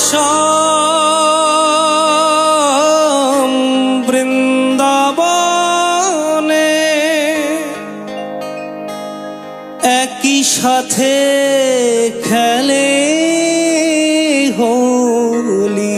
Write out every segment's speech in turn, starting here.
শ্যাম বৃন্দাবনে একই সাথে খেলে হোলি।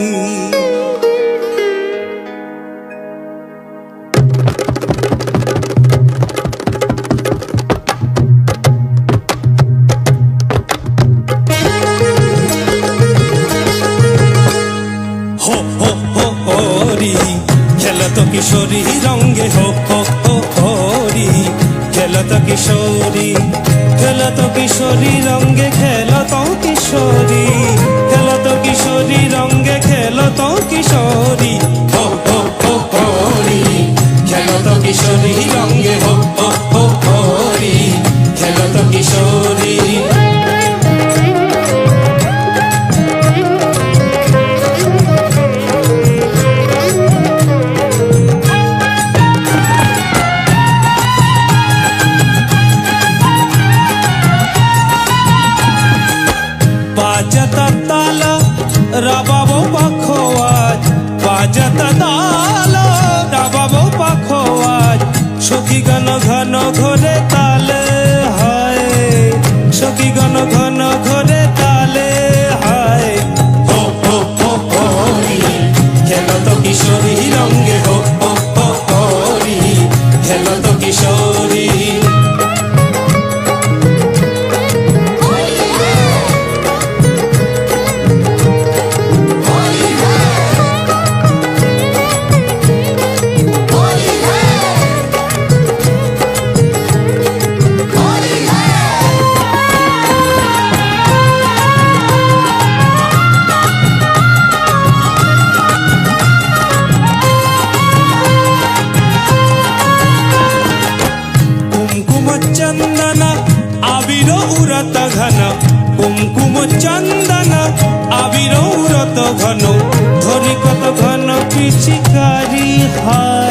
খেলত কিশোরী রঙ্গে হো হো হো হরি, খেলত কিশোরী, খেলত কিশোরী রঙ্গে, খেলত কিশোরী, খেলত কিশোরী রঙ্গে, খেলত কিশোরী হো হো হো হরি, খেলত কিশোরী রঙ্গে হো হো হো হরি, খেলত কিশোরী। বাজাতা তালা রাবাবো পাখোয়াজ, বাজাতা তালা রাবাবো পাখোয়াজ, সখী গণ ঘন ঘরে তালে হায়, সখী গণ ঘন ঘরে তালে হায়। হো হো হো হরি, খেলত কিশোরী রঙ্গে হো হো হো হরি, খেলত কিশোরী। চন্দন আবির উরত ঘন, কুমকুম চন্দন আবির উরত ঘন, ধরি কত ঘন পিচিকারি হায়।